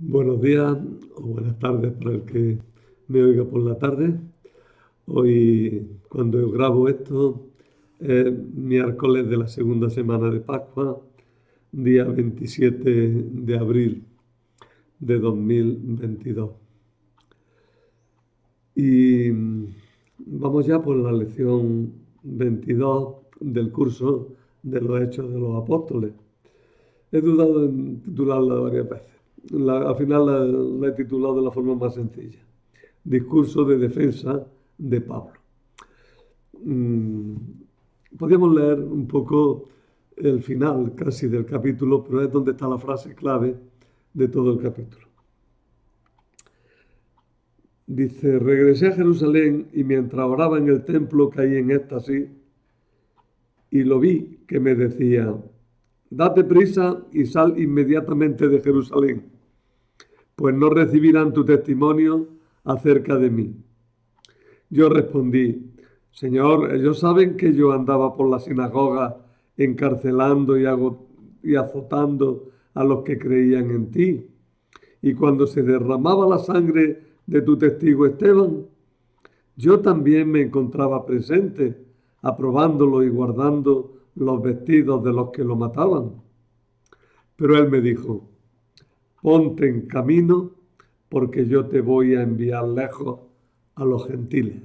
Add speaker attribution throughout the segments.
Speaker 1: Buenos días o buenas tardes para el que me oiga por la tarde. Hoy, cuando yo grabo esto, es miércoles de la segunda semana de Pascua, día 27 de abril de 2022. Y vamos ya por la lección 22 del curso de los Hechos de los Apóstoles. He dudado en titularla varias veces. Al final la he titulado de la forma más sencilla. Discurso de defensa de Pablo. Mm, Podríamos leer un poco el final casi del capítulo, pero es donde está la frase clave de todo el capítulo. Dice, regresé a Jerusalén y mientras oraba en el templo caí en éxtasis y lo vi que me decía, date prisa y sal inmediatamente de Jerusalén, pues no recibirán tu testimonio acerca de mí. Yo respondí, Señor, ellos saben que yo andaba por la sinagoga encarcelando y azotando a los que creían en ti. Y cuando se derramaba la sangre de tu testigo Esteban, yo también me encontraba presente, aprobándolo y guardando los vestidos de los que lo mataban. Pero él me dijo, ponte en camino porque yo te voy a enviar lejos a los gentiles.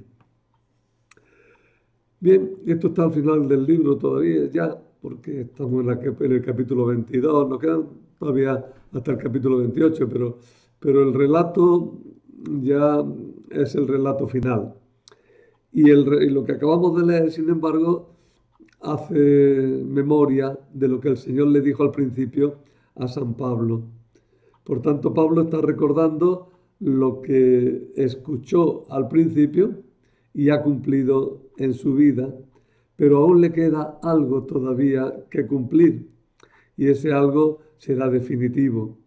Speaker 1: Bien, esto está al final del libro todavía ya, porque estamos en el capítulo 22, nos quedan todavía hasta el capítulo 28, pero el relato ya es el relato final. Y lo que acabamos de leer, sin embargo, hace memoria de lo que el Señor le dijo al principio a San Pablo. Por tanto, Pablo está recordando lo que escuchó al principio y ha cumplido en su vida, pero aún le queda algo todavía que cumplir y ese algo será definitivo,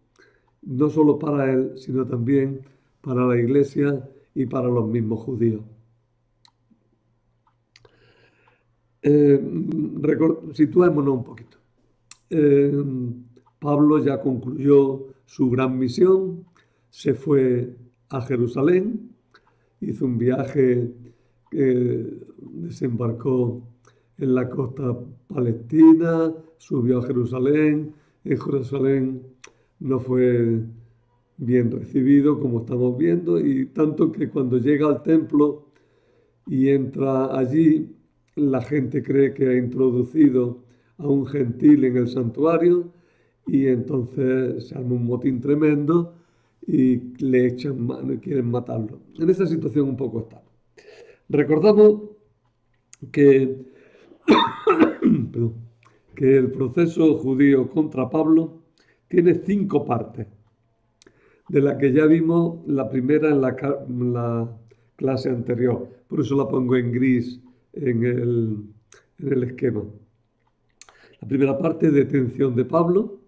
Speaker 1: no solo para él, sino también para la Iglesia y para los mismos judíos. Situémonos un poquito. Pablo ya concluyó su gran misión, se fue a Jerusalén, hizo un viaje que desembarcó en la costa palestina, subió a Jerusalén. En Jerusalén no fue bien recibido, como estamos viendo, y tanto que cuando llega al templo y entra allí, la gente cree que ha introducido a un gentil en el santuario y entonces se arma un motín tremendo y le echan mano y quieren matarlo. En esa situación un poco está. Recordamos que, que el proceso judío contra Pablo tiene 5 partes, de la que ya vimos la primera en la clase anterior. Por eso la pongo en gris en el esquema. La primera parte, detención de Pablo.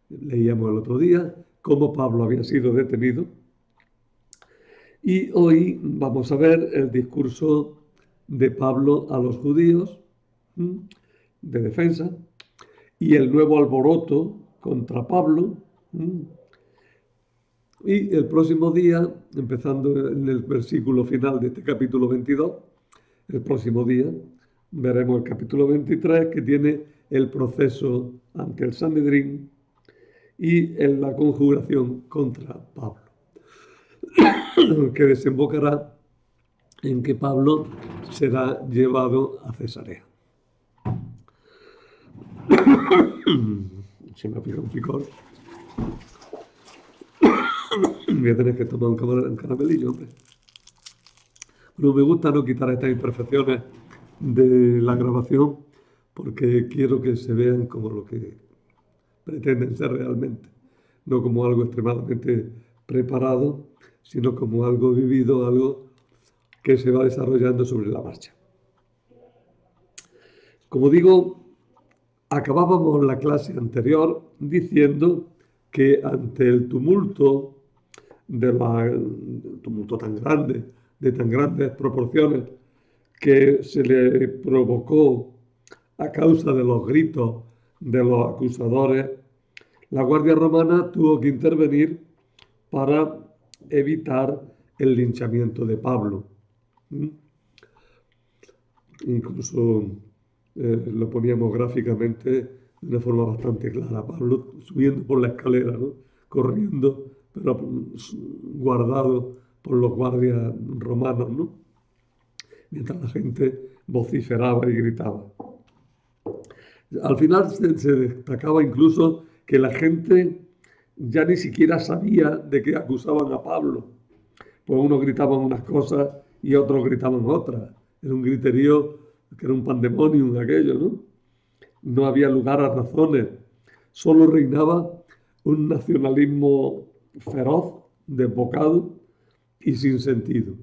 Speaker 1: Leíamos el otro día cómo Pablo había sido detenido. Y hoy vamos a ver el discurso de Pablo a los judíos de defensa y el nuevo alboroto contra Pablo. Y el próximo día, empezando en el versículo final de este capítulo 22, el próximo día veremos el capítulo 23 que tiene el proceso ante el Sanedrín y en la conjuración contra Pablo, que desembocará en que Pablo será llevado a Cesarea. Se me ha picado un picor. Voy a tener que tomar un caramelillo, hombre. Pero me gusta no quitar estas imperfecciones de la grabación porque quiero que se vean como lo que pretenden ser realmente, no como algo extremadamente preparado, sino como algo vivido, algo que se va desarrollando sobre la marcha. Como digo, acabábamos la clase anterior diciendo que ante el tumulto tumulto tan grande, de tan grandes proporciones, que se le provocó a causa de los gritos de los acusadores, la Guardia Romana tuvo que intervenir para evitar el linchamiento de Pablo. Incluso lo poníamos gráficamente de una forma bastante clara. Pablo subiendo por la escalera, ¿no? Corriendo, pero guardado por los guardias romanos, ¿no? Mientras la gente vociferaba y gritaba. Al final se destacaba incluso que la gente ya ni siquiera sabía de qué acusaban a Pablo. Pues unos gritaban unas cosas y otros gritaban otras. Era un griterío que era un pandemonium aquello, ¿no? No había lugar a razones. Solo reinaba un nacionalismo feroz, desbocado y sin sentido.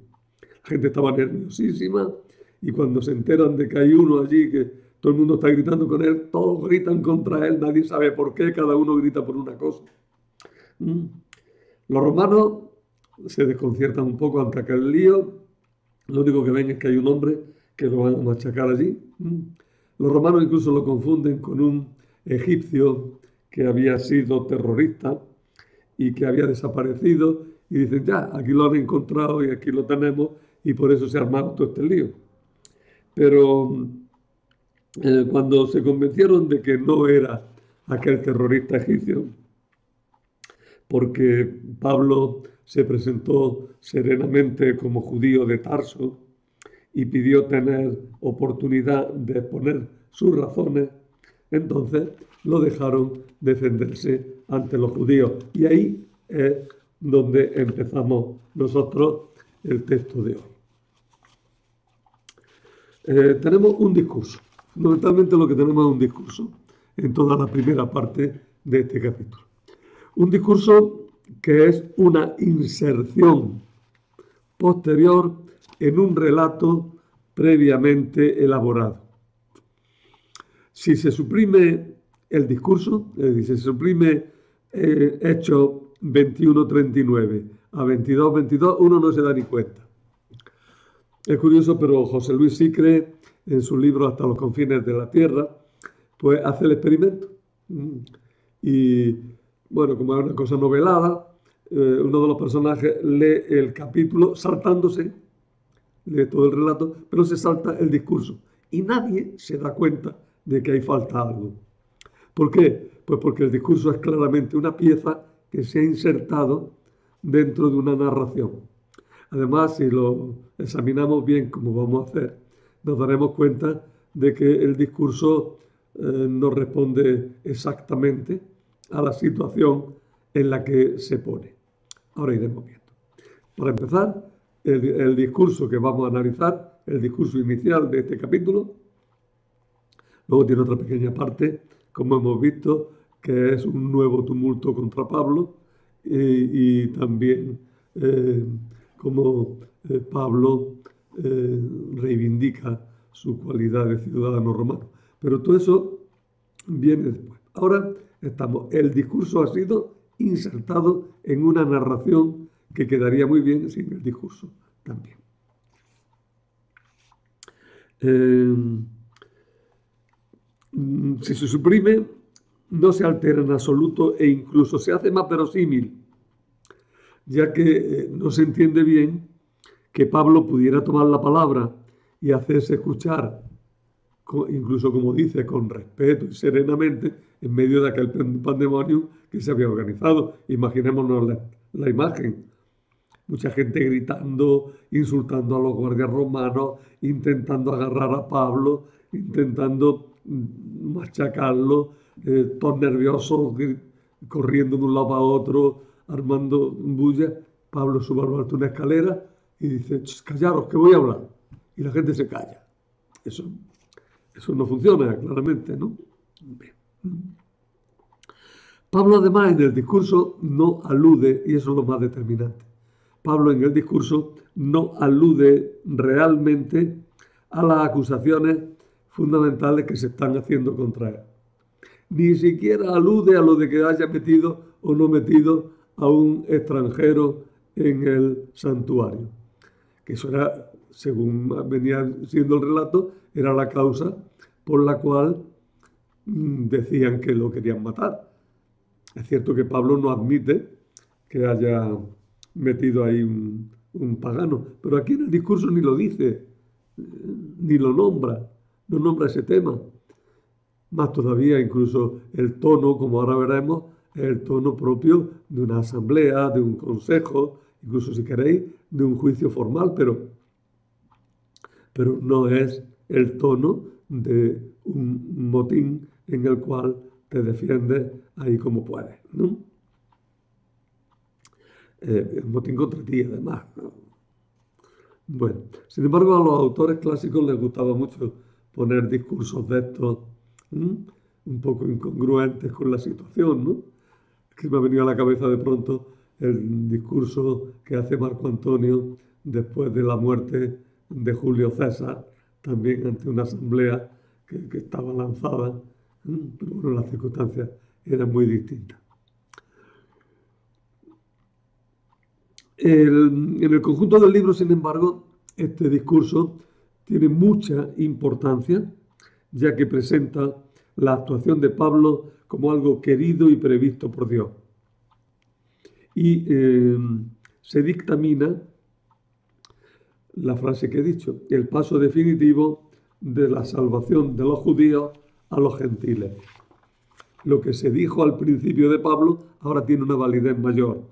Speaker 1: La gente estaba nerviosísima y cuando se enteran de que hay uno allí que todo el mundo está gritando con él, todos gritan contra él, nadie sabe por qué, cada uno grita por una cosa. Los romanos se desconciertan un poco ante aquel lío. Lo único que ven es que hay un hombre que lo van a machacar allí. Los romanos incluso lo confunden con un egipcio que había sido terrorista y que había desaparecido y dicen, ya, aquí lo han encontrado y aquí lo tenemos y por eso se ha armado todo este lío. Pero cuando se convencieron de que no era aquel terrorista egipcio, porque Pablo se presentó serenamente como judío de Tarso y pidió tener oportunidad de exponer sus razones, entonces lo dejaron defenderse ante los judíos. Y ahí es donde empezamos nosotros el texto de hoy. Tenemos un discurso. Fundamentalmente lo que tenemos es un discurso en toda la primera parte de este capítulo. Un discurso que es una inserción posterior en un relato previamente elaborado. Si se suprime el discurso, es decir, si se suprime Hechos 21:39 a 22:22, uno no se da ni cuenta. Es curioso, pero José Luis Sicre, en su libro Hasta los confines de la tierra, pues hace el experimento. Y bueno, como es una cosa novelada, uno de los personajes lee el capítulo saltándose, lee todo el relato, pero se salta el discurso. Y nadie se da cuenta de que ahí falta algo. ¿Por qué? Pues porque el discurso es claramente una pieza que se ha insertado dentro de una narración. Además, si lo examinamos bien, como vamos a hacer, nos daremos cuenta de que el discurso no responde exactamente a la situación en la que se pone. Ahora iremos viendo. Para empezar, el discurso que vamos a analizar, el discurso inicial de este capítulo, luego tiene otra pequeña parte, como hemos visto, que es un nuevo tumulto contra Pablo y también como Pablo reivindica su cualidad de ciudadano romano. Pero todo eso viene después. Ahora el discurso ha sido insertado en una narración que quedaría muy bien sin el discurso también. Si se suprime, no se altera en absoluto e incluso se hace más verosímil, ya que no se entiende bien que Pablo pudiera tomar la palabra y hacerse escuchar, incluso como dice, con respeto y serenamente, en medio de aquel pandemonio que se había organizado. Imaginémonos la imagen. Mucha gente gritando, insultando a los guardias romanos, intentando agarrar a Pablo, intentando machacarlo, todos nerviosos, corriendo de un lado a otro, armando bulla. Pablo sube al alto una escalera y dice, callaros, que voy a hablar. Y la gente se calla. Eso no funciona, claramente, ¿no? Bien. Pablo, además, en el discurso no alude, y eso es lo más determinante, Pablo en el discurso no alude realmente a las acusaciones fundamentales que se están haciendo contra él. Ni siquiera alude a lo de que haya metido o no metido a un extranjero en el santuario. Que eso era, según venía siendo el relato, era la causa por la cual decían que lo querían matar. Es cierto que Pablo no admite que haya metido ahí un pagano. Pero aquí en el discurso ni lo dice, ni lo nombra, no nombra ese tema. Más todavía, incluso el tono, como ahora veremos, es el tono propio de una asamblea, de un consejo, incluso si queréis, de un juicio formal, pero no es el tono de un motín en el cual te defiendes ahí como puedes, ¿no? Un motín contra ti, además, ¿no? Bueno, sin embargo, a los autores clásicos les gustaba mucho poner discursos de estos, ¿m? Un poco incongruentes con la situación, ¿no? Que me ha venido a la cabeza de pronto el discurso que hace Marco Antonio después de la muerte de Julio César, también ante una asamblea que estaba lanzada, pero bueno, las circunstancias eran muy distintas. En el conjunto del libro, sin embargo, este discurso tiene mucha importancia, ya que presenta la actuación de Pablo como algo querido y previsto por Dios. Y se dictamina la frase que he dicho, el paso definitivo de la salvación de los judíos a los gentiles. Lo que se dijo al principio de Pablo ahora tiene una validez mayor.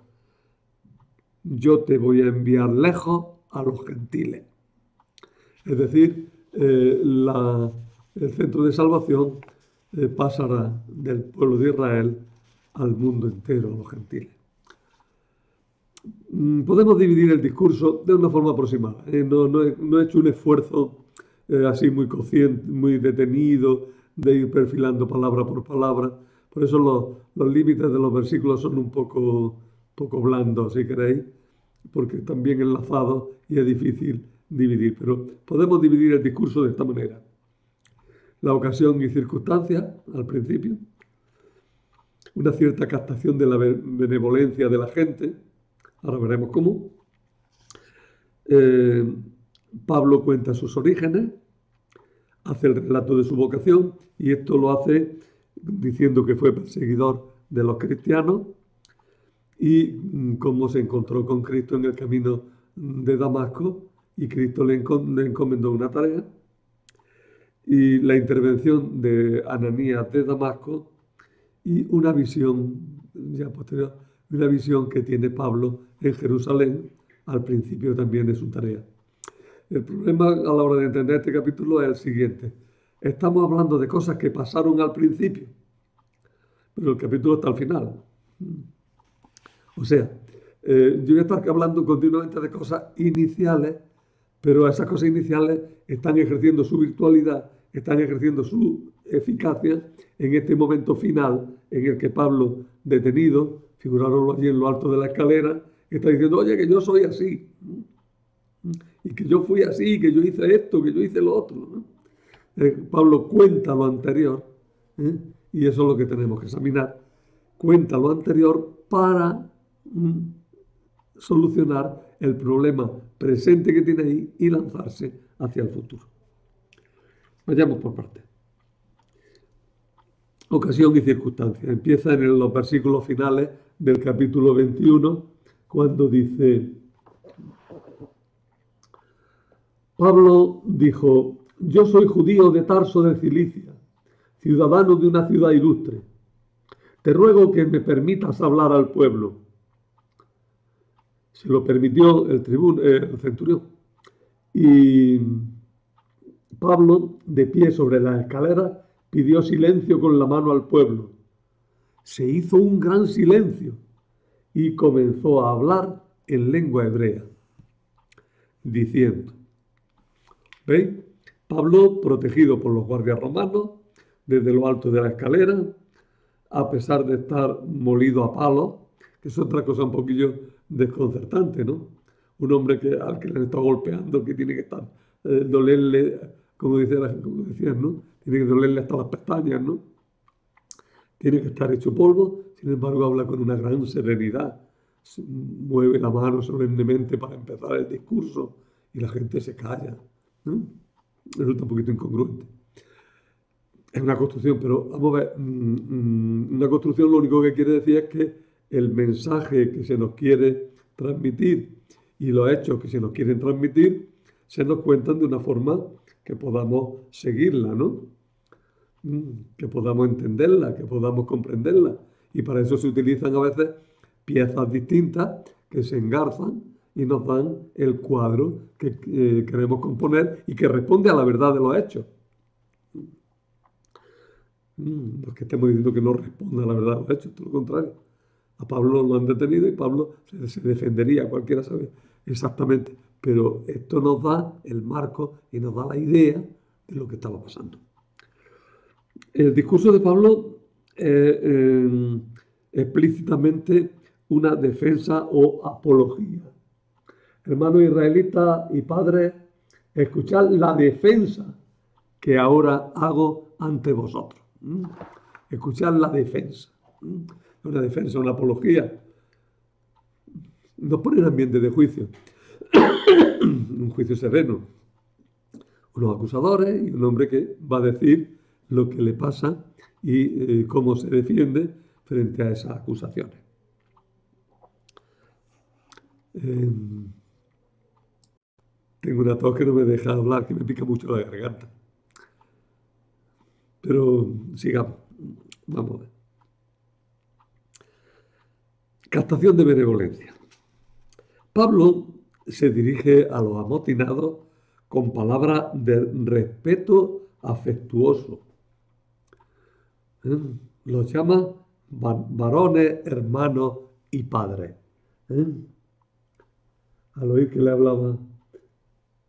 Speaker 1: Yo te voy a enviar lejos a los gentiles. Es decir, el centro de salvación pasará del pueblo de Israel al mundo entero, a los gentiles. Podemos dividir el discurso de una forma aproximada. No he hecho un esfuerzo así muy consciente, muy detenido, de ir perfilando palabra por palabra. Por eso los límites de los versículos son un poco blandos, si queréis, porque están bien enlazados y es difícil dividir. Pero podemos dividir el discurso de esta manera. La ocasión y circunstancias, al principio, una cierta captación de la benevolencia de la gente, ahora veremos cómo. Pablo cuenta sus orígenes, hace el relato de su vocación y esto lo hace diciendo que fue perseguidor de los cristianos y cómo se encontró con Cristo en el camino de Damasco y Cristo le encomendó una tarea y la intervención de Ananías de Damasco y una visión ya posterior, una visión que tiene Pablo en Jerusalén al principio también de su tarea. El problema a la hora de entender este capítulo es el siguiente. Estamos hablando de cosas que pasaron al principio, pero el capítulo está al final. O sea, yo voy a estar hablando continuamente de cosas iniciales, pero esas cosas iniciales están ejerciendo su virtualidad, están ejerciendo su eficacia en este momento final en el que Pablo, detenido, figuraronlo allí en lo alto de la escalera, está diciendo, oye, que yo soy así, y que yo fui así, que yo hice esto, que yo hice lo otro, ¿no? Pablo cuenta lo anterior, y eso es lo que tenemos que examinar. Cuenta lo anterior para solucionar el problema presente que tiene ahí y lanzarse hacia el futuro. Vayamos por partes. Ocasión y circunstancia. Empieza en los versículos finales del capítulo 21, cuando dice, Pablo dijo, yo soy judío de Tarso de Cilicia, ciudadano de una ciudad ilustre. Te ruego que me permitas hablar al pueblo. Se lo permitió el centurión. Y Pablo, de pie sobre la escalera, pidió silencio con la mano al pueblo. Se hizo un gran silencio y comenzó a hablar en lengua hebrea, diciendo, ¿veis? Pablo, protegido por los guardias romanos, desde lo alto de la escalera, a pesar de estar molido a palos, que es otra cosa un poquillo desconcertante, ¿no? Un hombre al que le está golpeando, que tiene que estar, dolerle, como decían, ¿no? Tiene que dolerle hasta las pestañas, ¿no? Tiene que estar hecho polvo, sin embargo habla con una gran serenidad, mueve la mano solemnemente para empezar el discurso y la gente se calla, ¿no? Resulta un poquito incongruente. Es una construcción, pero vamos a ver, una construcción lo único que quiere decir es que el mensaje que se nos quiere transmitir y los hechos que se nos quieren transmitir se nos cuentan de una forma que podamos seguirla, ¿no? Que podamos entenderla, que podamos comprenderla. Y para eso se utilizan a veces piezas distintas que se engarzan y nos dan el cuadro que queremos componer y que responde a la verdad de los hechos. No es que estemos diciendo que no responda a la verdad de los hechos, todo lo contrario. A Pablo lo han detenido y Pablo se defendería, cualquiera sabe exactamente. Pero esto nos da el marco y nos da la idea de lo que estaba pasando. El discurso de Pablo es explícitamente una defensa o apología. Hermanos israelitas y padres, escuchad la defensa que ahora hago ante vosotros. Escuchad la defensa. Una defensa, una apología. Nos pone en ambiente de juicio. Un juicio sereno. Unos acusadores y un hombre que va a decir lo que le pasa y cómo se defiende frente a esas acusaciones. Tengo una tos que no me deja hablar, que me pica mucho la garganta. Pero sigamos. Vamos a ver. Captación de benevolencia. Pablo se dirige a los amotinados con palabras de respeto afectuoso. Los llama varones, hermanos y padres. Al oír que le hablaba,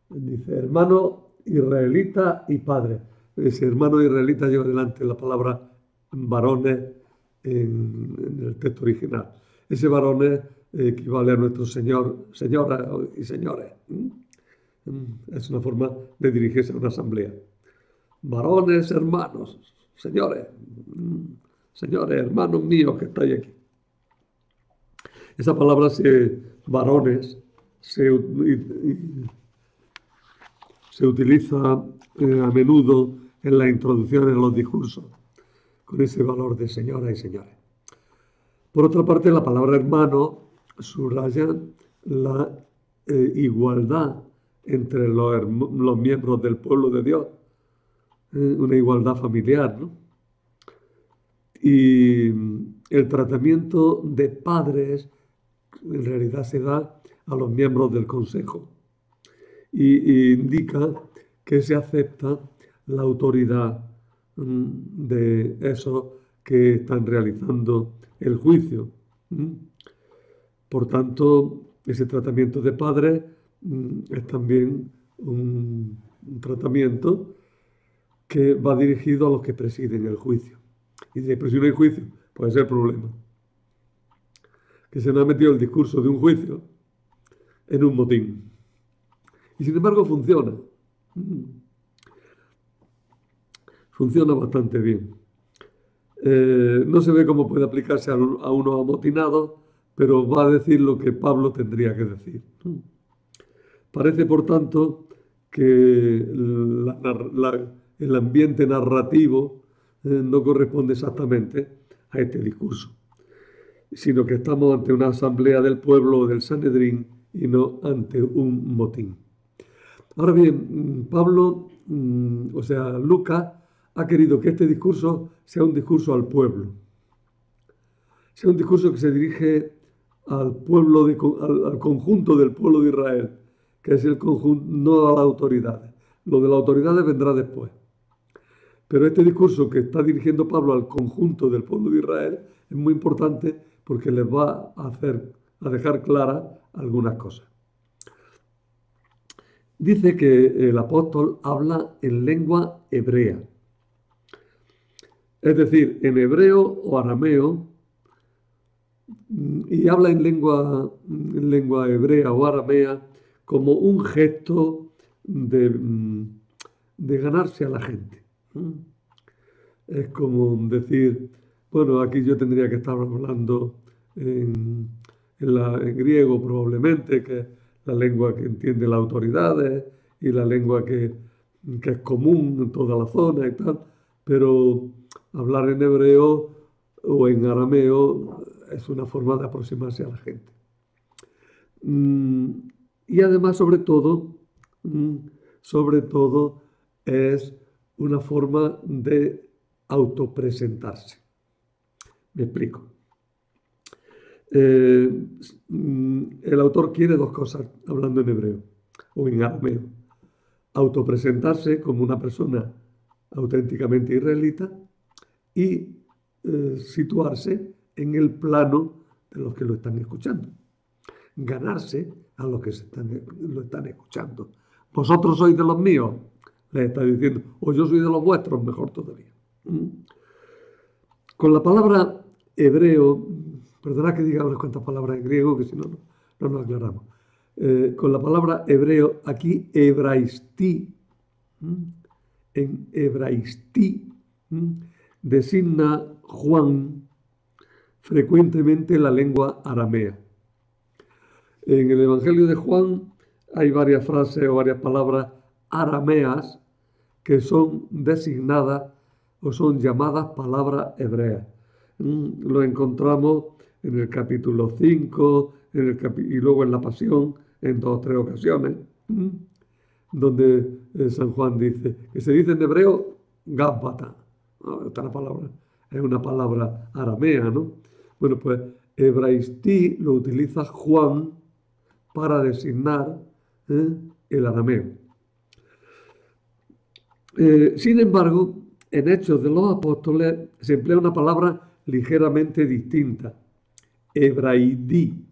Speaker 1: dice hermano israelita y padre. Ese hermano israelita lleva delante la palabra varones en el texto original. Ese varones equivale a nuestro Señor, señoras y señores. Es una forma de dirigirse a una asamblea. Varones, hermanos, señores, hermanos míos que estáis aquí. Esa palabra, varones, se utiliza a menudo en las introducciones a los discursos, con ese valor de señoras y señores. Por otra parte, la palabra hermano subraya la igualdad entre los miembros del pueblo de Dios, una igualdad familiar, ¿no? Y el tratamiento de padres en realidad se da a los miembros del consejo y indica que se acepta la autoridad de esos que están realizando el juicio. Por tanto, ese tratamiento de padres es también un tratamiento que va dirigido a los que presiden el juicio. Y si preside el juicio, puede ser problema. Que se nos ha metido el discurso de un juicio en un motín. Y sin embargo funciona. Funciona bastante bien. No se ve cómo puede aplicarse a unos amotinados, pero va a decir lo que Pablo tendría que decir. Parece, por tanto, que el ambiente narrativo no corresponde exactamente a este discurso, sino que estamos ante una asamblea del pueblo del Sanedrín y no ante un motín. Ahora bien, Pablo, Lucas, ha querido que este discurso sea un discurso al pueblo, sea un discurso que se dirige al pueblo, al conjunto del pueblo de Israel, que es el conjunto, no a las autoridades. Lo de las autoridades vendrá después. Pero este discurso que está dirigiendo Pablo al conjunto del pueblo de Israel es muy importante porque les va a dejar claras algunas cosas. Dice que el apóstol habla en lengua hebrea, es decir, en hebreo o arameo, y habla en lengua hebrea o aramea como un gesto de ganarse a la gente. Es como decir, bueno, aquí yo tendría que estar hablando en griego probablemente, que es la lengua que entiende las autoridades y la lengua que es común en toda la zona y tal, pero hablar en hebreo o en arameo es una forma de aproximarse a la gente. Y además, sobre todo, es una forma de autopresentarse. Me explico. El autor quiere dos cosas hablando en hebreo o en arameo. Autopresentarse como una persona auténticamente israelita y situarse en el plano de los que lo están escuchando. Ganarse a los que lo están escuchando. Vosotros sois de los míos, les está diciendo, o yo soy de los vuestros, mejor todavía. Con la palabra hebreo, perdonad que diga unas cuantas palabras en griego, que si no, no nos aclaramos. Con la palabra hebreo, aquí hebraistí, en hebraistí, designa Juan frecuentemente la lengua aramea. En el Evangelio de Juan hay varias frases o varias palabras arameas que son designadas o son llamadas palabras hebreas. Lo encontramos en el capítulo 5 y luego en la Pasión en 2 o 3 ocasiones, donde San Juan dice, que se dice en hebreo, Gábata. Esta palabra es una palabra aramea, ¿no? Bueno, pues hebraistí lo utiliza Juan para designar el arameo. Sin embargo, en Hechos de los Apóstoles se emplea una palabra ligeramente distinta, hebraidí.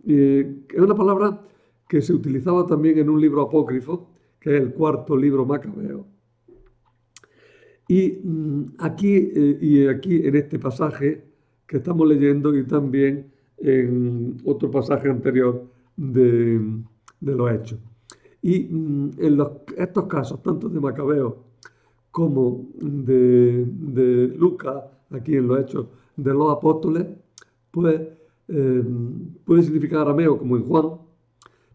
Speaker 1: Es una palabra que se utilizaba también en un libro apócrifo, que es el 4º libro macabeo. Y aquí en este pasaje que estamos leyendo y también en otro pasaje anterior de los Hechos. Y en estos casos, tanto de Macabeo como de Lucas, aquí en los Hechos de los Apóstoles, pues puede significar arameo, como en Juan,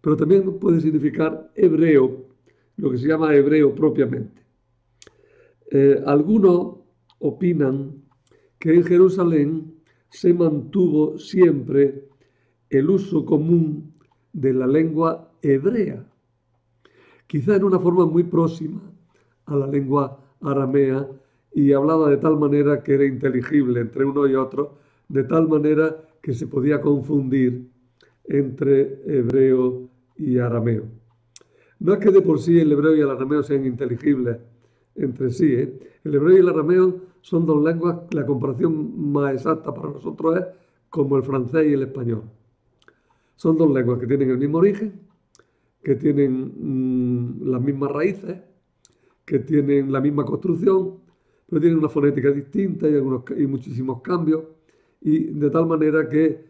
Speaker 1: pero también puede significar hebreo, lo que se llama hebreo propiamente. Algunos opinan que en Jerusalén se mantuvo siempre el uso común de la lengua hebrea, quizá en una forma muy próxima a la lengua aramea y hablada de tal manera que era inteligible entre uno y otro, de tal manera que se podía confundir entre hebreo y arameo. No es que de por sí el hebreo y el arameo sean inteligibles entre sí. El hebreo y el arameo son dos lenguas, la comparación más exacta para nosotros es como el francés y el español. Son dos lenguas que tienen el mismo origen, que tienen las mismas raíces, que tienen la misma construcción, pero tienen una fonética distinta y muchísimos cambios, y de tal manera que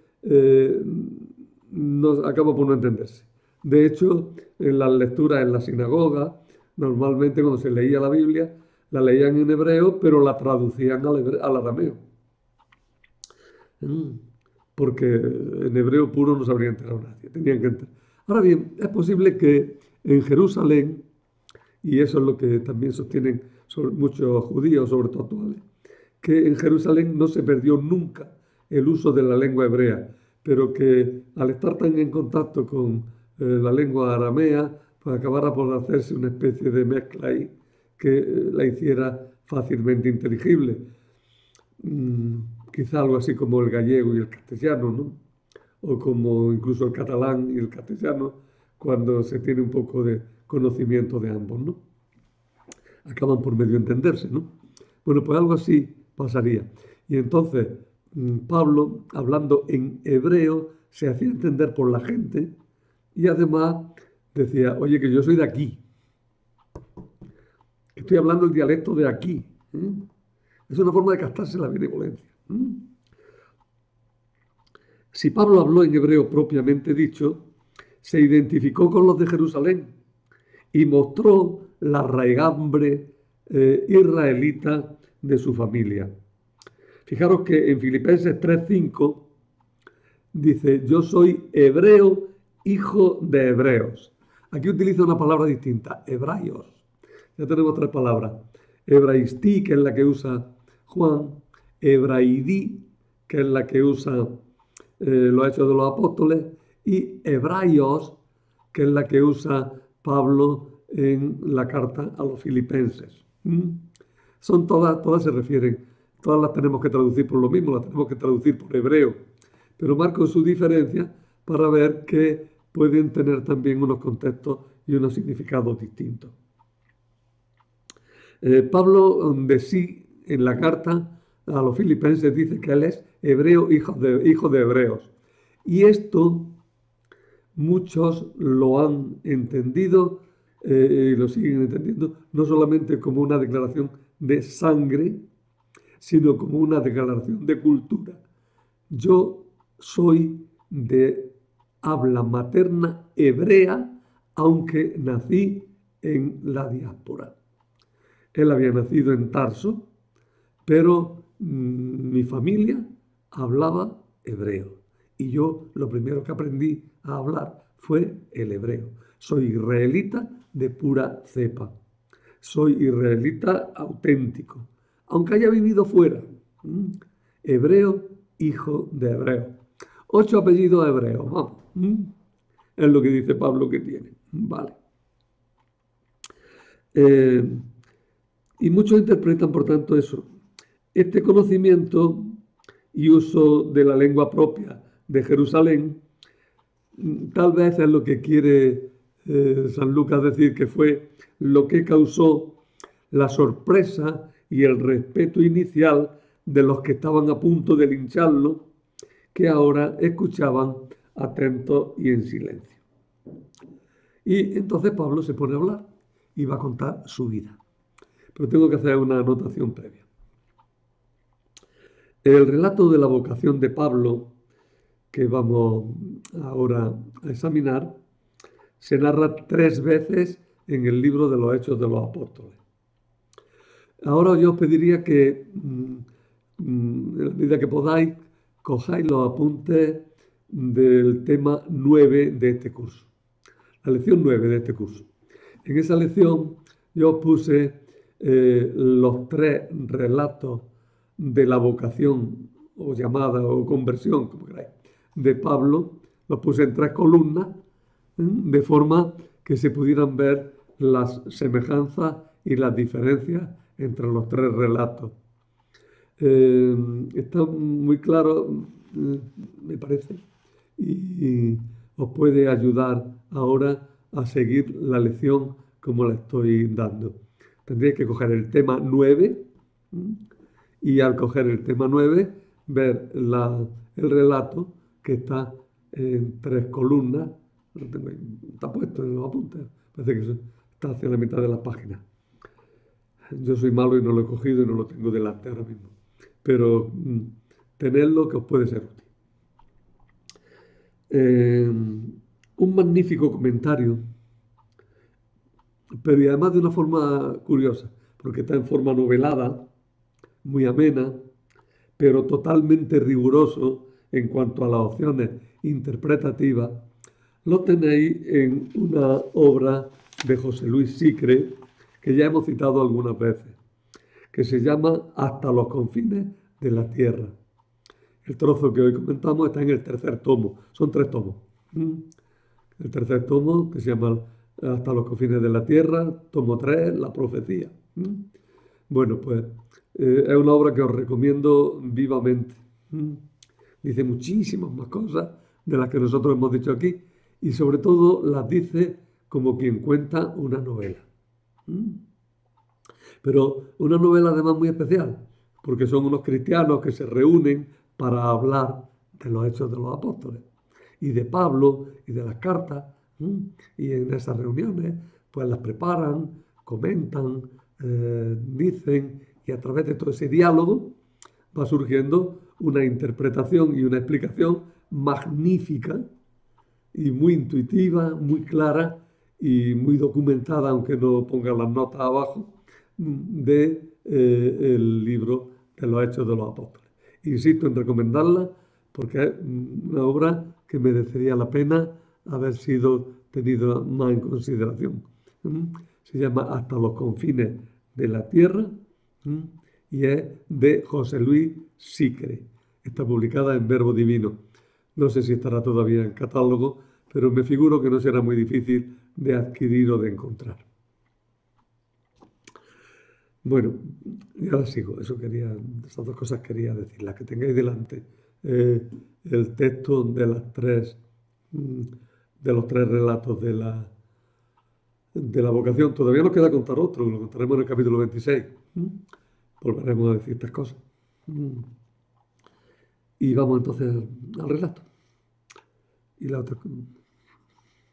Speaker 1: acaba por no entenderse. De hecho, en las lecturas en la sinagoga, normalmente cuando se leía la Biblia, la leían en hebreo, pero la traducían al arameo. Porque en hebreo puro no se habría enterado nadie. Tenían que entender. Ahora bien, es posible que en Jerusalén, y eso es lo que también sostienen muchos judíos, sobre todo actuales, que en Jerusalén no se perdió nunca el uso de la lengua hebrea, pero que al estar tan en contacto con la lengua aramea, pues acabara por hacerse una especie de mezcla ahí que la hiciera fácilmente inteligible. Quizá algo así como el gallego y el castellano, ¿no? O como incluso el catalán y el castellano, cuando se tiene un poco de conocimiento de ambos, ¿no? Acaban por medio entenderse, ¿no? Bueno, pues algo así pasaría. Y entonces Pablo, hablando en hebreo, se hacía entender por la gente y además decía, oye, que yo soy de aquí. Estoy hablando el dialecto de aquí. Es una forma de gastarse la benevolencia. Si Pablo habló en hebreo propiamente dicho, se identificó con los de Jerusalén y mostró la raigambre israelita de su familia. Fijaros que en Filipenses 3:5 dice, yo soy hebreo, hijo de hebreos. Aquí utiliza una palabra distinta, hebraios. Ya tenemos 3 palabras. Hebraistí, que es la que usa Juan, hebraidí, que es la que usa los Hechos de los Apóstoles, y Hebraios, que es la que usa Pablo en la carta a los filipenses. Son todas se refieren, todas las tenemos que traducir por lo mismo, las tenemos que traducir por hebreo, pero marco su diferencia para ver que pueden tener también unos contextos y unos significados distintos. Pablo de sí, en la carta a los filipenses, dice que él es hebreo, hijo de hebreos. Y esto muchos lo han entendido y lo siguen entendiendo, no solamente como una declaración de sangre, sino como una declaración de cultura. Yo soy de habla materna hebrea, aunque nací en la diáspora. Él había nacido en Tarso, pero mi familia hablaba hebreo. Y yo lo primero que aprendí a hablar fue el hebreo. Soy israelita de pura cepa. Soy israelita auténtico, aunque haya vivido fuera. Hebreo, hijo de hebreo. 8 apellidos hebreos, vamos. Es lo que dice Pablo que tiene. Vale. Y muchos interpretan, por tanto, eso. Este conocimiento y uso de la lengua propia de Jerusalén, tal vez es lo que quiere San Lucas decir que fue lo que causó la sorpresa y el respeto inicial de los que estaban a punto de lincharlo, que ahora escuchaban atentos y en silencio. Y entonces Pablo se pone a hablar y va a contar su vida. Pero tengo que hacer una anotación previa. El relato de la vocación de Pablo, que vamos ahora a examinar, se narra 3 veces en el libro de los Hechos de los Apóstoles. Ahora yo os pediría que, en la medida que podáis, cojáis los apuntes del tema 9 de este curso, la lección 9 de este curso. En esa lección yo os puse los 3 relatos de la vocación o llamada o conversión, como queráis, de Pablo, los puse en 3 columnas, de forma que se pudieran ver las semejanzas y las diferencias entre los 3 relatos. Está muy claro, me parece, y os puede ayudar ahora a seguir la lección como la estoy dando. Tendréis que coger el tema 9 y al coger el tema 9 ver el relato que está en 3 columnas. Está puesto en los apuntes, parece que está hacia la mitad de la página. Yo soy malo y no lo he cogido y no lo tengo delante ahora mismo. Pero tenedlo que os puede ser útil. Un magnífico comentario, pero y además de una forma curiosa, porque está en forma novelada, muy amena, pero totalmente riguroso en cuanto a las opciones interpretativas, lo tenéis en una obra de José Luis Sicre, que ya hemos citado algunas veces, que se llama Hasta los confines de la tierra. El trozo que hoy comentamos está en el 3er tomo, son 3 tomos. El 3er tomo, que se llama Hasta los confines de la tierra, tomo 3, La profecía. Bueno, pues es una obra que os recomiendo vivamente. Dice muchísimas más cosas de las que nosotros hemos dicho aquí y sobre todo las dice como quien cuenta una novela. Pero una novela además muy especial, porque son unos cristianos que se reúnen para hablar de los Hechos de los Apóstoles y de Pablo y de las cartas, y en esas reuniones pues las preparan, comentan, dicen, y a través de todo ese diálogo va surgiendo una interpretación y una explicación magnífica y muy intuitiva, muy clara y muy documentada, aunque no ponga las notas abajo, del libro de los Hechos de los Apóstoles. Insisto en recomendarla porque es una obra que merecería la pena haber sido tenida más en consideración. Se llama Hasta los confines de la tierra y es de José Luis Sicre. Está publicada en Verbo Divino. No sé si estará todavía en catálogo, pero me figuro que no será muy difícil de adquirir o de encontrar. Bueno, y ahora sigo. Esas dos cosas quería decir. Las que tengáis delante. El texto de los tres relatos de la vocación. Todavía nos queda contar otro, lo contaremos en el capítulo 26. Volveremos a decir estas cosas. Y vamos entonces al relato. Y la otra.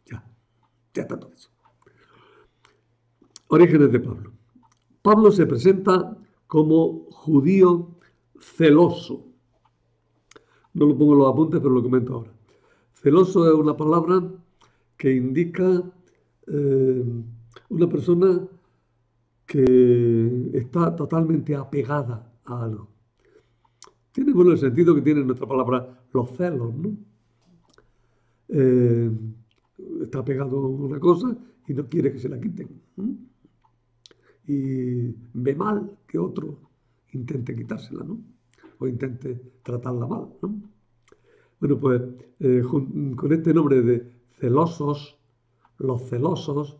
Speaker 1: Ya está todo eso. Orígenes de Pablo. Pablo se presenta como judío celoso. No lo pongo en los apuntes, pero lo comento ahora. Celoso es una palabra que indica una persona que está totalmente apegada a algo. Tiene el sentido que tiene nuestra palabra los celos, ¿no? Está apegado a una cosa y no quiere que se la quiten. Y ve mal que otro intente quitársela, ¿no? O intente tratarla mal, ¿no? Bueno, pues con este nombre de celosos, los celosos,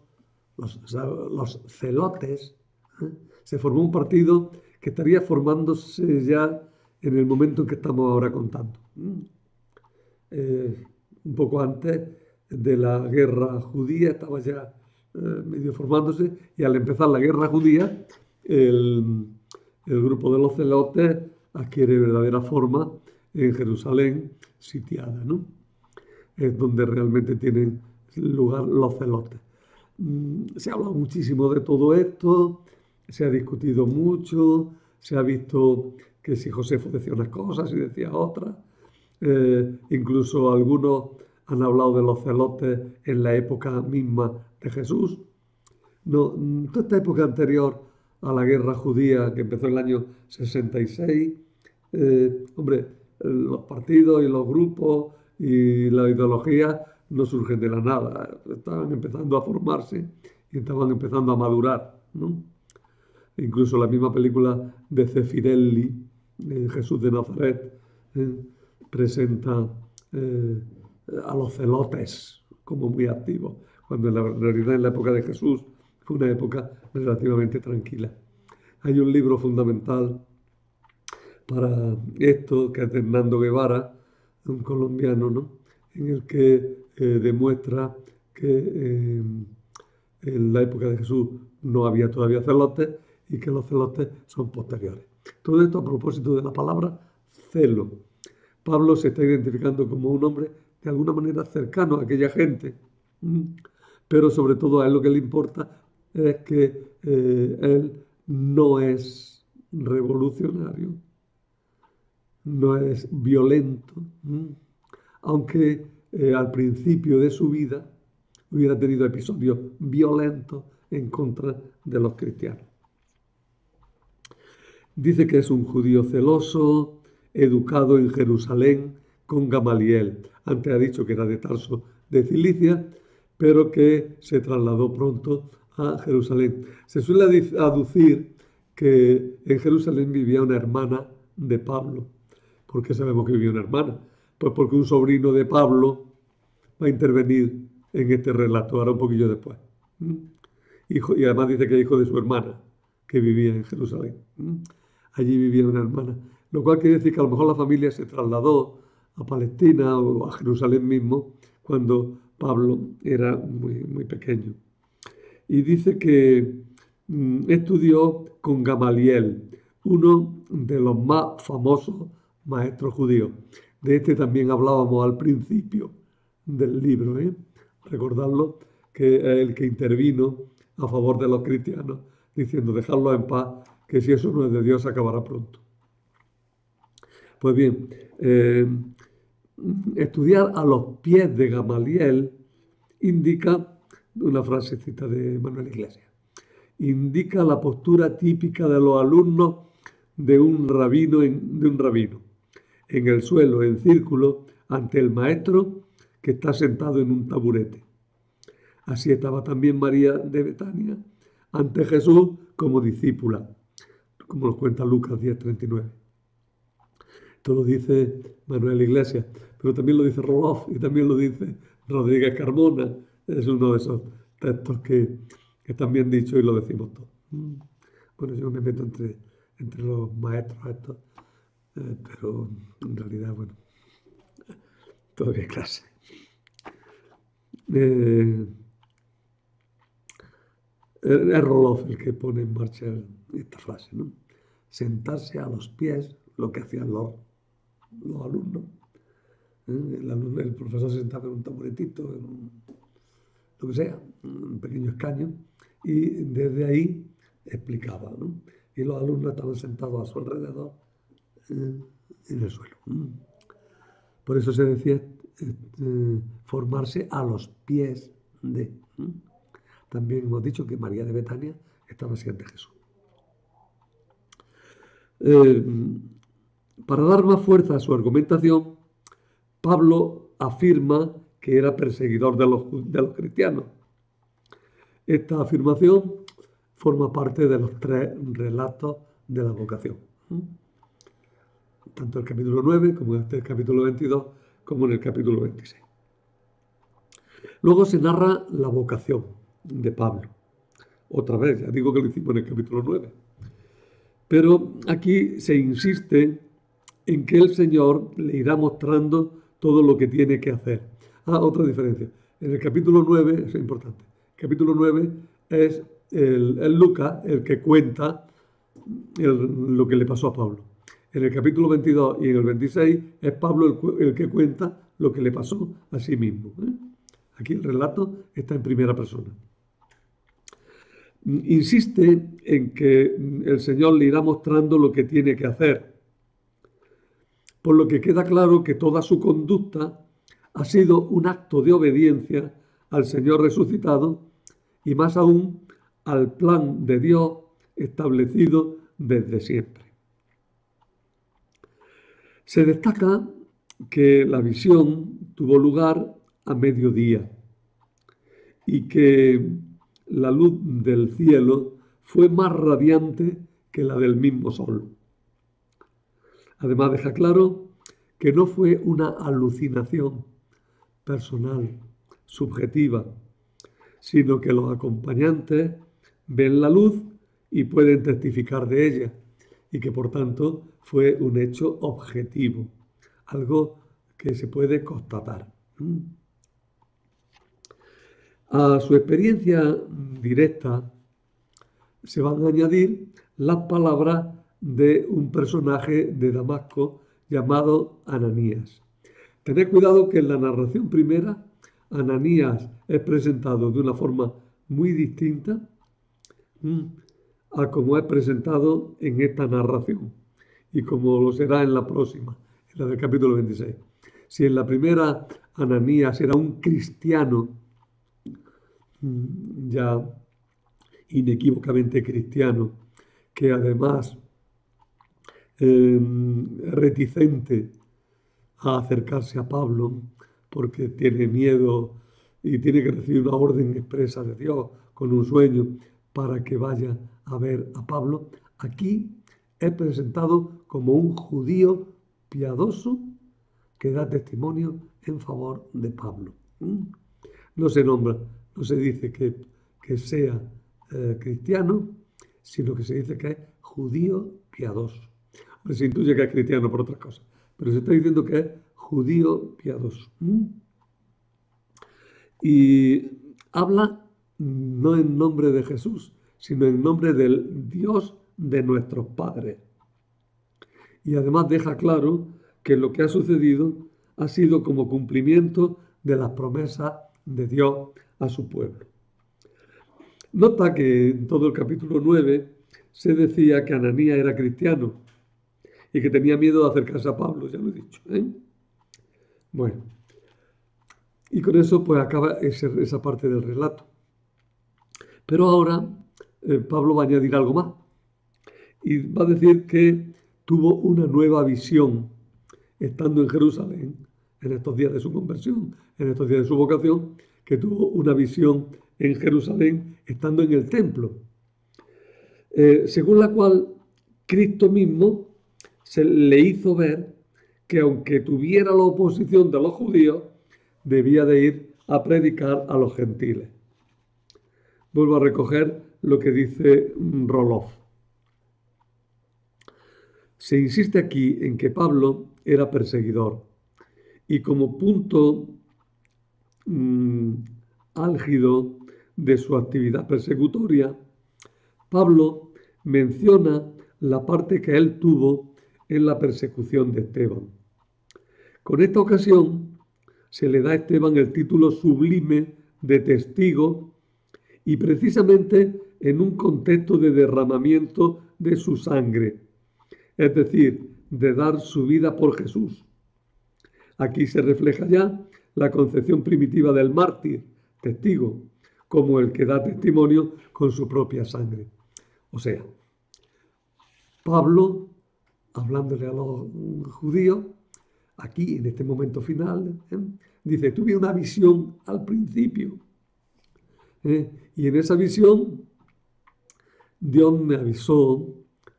Speaker 1: los celotes, se formó un partido que estaría formándose ya en el momento en que estamos ahora contando. Un poco antes de la guerra judía estaba ya medio formándose, y al empezar la guerra judía el grupo de los celotes adquiere verdadera forma en Jerusalén sitiada, ¿no? Es donde realmente tienen lugar los celotes. Se ha hablado muchísimo de todo esto, se ha discutido mucho, se ha visto que si Josefo decía unas cosas y decía otras. Incluso algunos han hablado de los celotes en la época misma de Jesús. No, toda esta época anterior a la guerra judía, que empezó en el año 66, los partidos y los grupos y la ideología no surgen de la nada, estaban empezando a formarse y estaban empezando a madurar, ¿no? Incluso la misma película de Zeffirelli, Jesús de Nazaret, presenta a los celotes como muy activos, cuando en la realidad en la época de Jesús fue una época relativamente tranquila. Hay un libro fundamental para esto, que es de Hernando Guevara, un colombiano, ¿no?, en el que demuestra que en la época de Jesús no había todavía celotes y que los celotes son posteriores. Todo esto a propósito de la palabra celo. Pablo se está identificando como un hombre de alguna manera cercano a aquella gente, pero sobre todo a él lo que le importa es que él no es revolucionario, no es violento, aunque al principio de su vida hubiera tenido episodios violentos en contra de los cristianos. Dice que es un judío celoso, educado en Jerusalén con Gamaliel. Antes ha dicho que era de Tarso de Cilicia, pero que se trasladó pronto a Jerusalén. Se suele aducir que en Jerusalén vivía una hermana de Pablo. ¿Por qué sabemos que vivía una hermana? Pues porque un sobrino de Pablo va a intervenir en este relato, ahora un poquillo después. Y además dice que es hijo de su hermana, que vivía en Jerusalén. Allí vivía una hermana. Lo cual quiere decir que a lo mejor la familia se trasladó a Palestina o a Jerusalén mismo cuando Pablo era muy, muy pequeño. Y dice que estudió con Gamaliel, uno de los más famosos maestros judíos. De este también hablábamos al principio del libro, Recordarlo, que es el que intervino a favor de los cristianos, diciendo dejadlos en paz, que si eso no es de Dios acabará pronto. Pues bien, estudiar a los pies de Gamaliel indica, una frasecita de Manuel Iglesias, indica la postura típica de los alumnos de un rabino, en el suelo, en círculo, ante el maestro que está sentado en un taburete. Así estaba también María de Betania ante Jesús como discípula, como nos cuenta Lucas 10:39. Esto lo dice Manuel Iglesias, pero también lo dice Roloff y también lo dice Rodríguez Carmona. Es uno de esos textos que están bien dichos y lo decimos todos. Bueno, yo me meto entre los maestros estos, pero en realidad, bueno, todavía es clase. Es Roloff el que pone en marcha esta frase, ¿no? Sentarse a los pies, lo que hacían los alumnos. El profesor se sentaba en un taburetito, lo que sea, un pequeño escaño, y desde ahí explicaba, ¿no? Y los alumnos estaban sentados a su alrededor en el suelo. Por eso se decía formarse a los pies de. También hemos dicho que María de Betania estaba así ante Jesús. Para dar más fuerza a su argumentación, Pablo afirma que era perseguidor de los cristianos. Esta afirmación forma parte de los 3 relatos de la vocación. Tanto el capítulo 9 como en el capítulo 22 como en el capítulo 26. Luego se narra la vocación de Pablo. Otra vez, ya digo que lo hicimos en el capítulo 9. Pero aquí se insiste en que el Señor le irá mostrando todo lo que tiene que hacer. Otra diferencia. En el capítulo 9, es importante, el capítulo 9 es el Lucas el que cuenta lo que le pasó a Pablo. En el capítulo 22 y en el 26 es Pablo el que cuenta lo que le pasó a sí mismo. Aquí el relato está en primera persona. Insiste en que el Señor le irá mostrando lo que tiene que hacer, por lo que queda claro que toda su conducta ha sido un acto de obediencia al Señor resucitado y más aún al plan de Dios establecido desde siempre. Se destaca que la visión tuvo lugar a mediodía y que la luz del cielo fue más radiante que la del mismo sol. Además deja claro que no fue una alucinación personal, subjetiva, sino que los acompañantes ven la luz y pueden testificar de ella, y que por tanto fue un hecho objetivo, algo que se puede constatar. A su experiencia directa se van a añadir las palabras de un personaje de Damasco llamado Ananías. Tened cuidado que en la narración primera Ananías es presentado de una forma muy distinta a como es presentado en esta narración y como lo será en la próxima, en la del capítulo 26. Si en la primera Ananías era un cristiano ya inequívocamente cristiano, que además reticente a acercarse a Pablo porque tiene miedo y tiene que recibir una orden expresa de Dios con un sueño para que vaya a ver a Pablo. Aquí es presentado como un judío piadoso que da testimonio en favor de Pablo. No se nombra, no se dice que sea cristiano, sino que se dice que es judío piadoso. Se intuye que es cristiano por otras cosas, pero se está diciendo que es judío piadoso. Y habla no en nombre de Jesús, sino en nombre del Dios de nuestros padres. Y además deja claro que lo que ha sucedido ha sido como cumplimiento de las promesas de Dios a su pueblo. Nota que en todo el capítulo 9 se decía que Ananías era cristiano y que tenía miedo de acercarse a Pablo, ya lo he dicho. Bueno, y con eso pues acaba esa parte del relato. Pero ahora Pablo va a añadir algo más y va a decir que tuvo una nueva visión estando en Jerusalén en estos días de su conversión, en estos días de su vocación, que tuvo una visión en Jerusalén estando en el templo, según la cual Cristo mismo se le hizo ver que aunque tuviera la oposición de los judíos, debía de ir a predicar a los gentiles. Vuelvo a recoger lo que dice Roloff. Se insiste aquí en que Pablo era perseguidor y como punto álgido de su actividad persecutoria, Pablo menciona la parte que él tuvo en la persecución de Esteban. Con esta ocasión se le da a Esteban el título sublime de testigo y precisamente en un contexto de derramamiento de su sangre, es decir, de dar su vida por Jesús. Aquí se refleja ya la concepción primitiva del mártir, testigo, como el que da testimonio con su propia sangre. O sea, Pablo, hablándole a los judíos, aquí en este momento final, dice, tuve una visión al principio. Y en esa visión Dios me avisó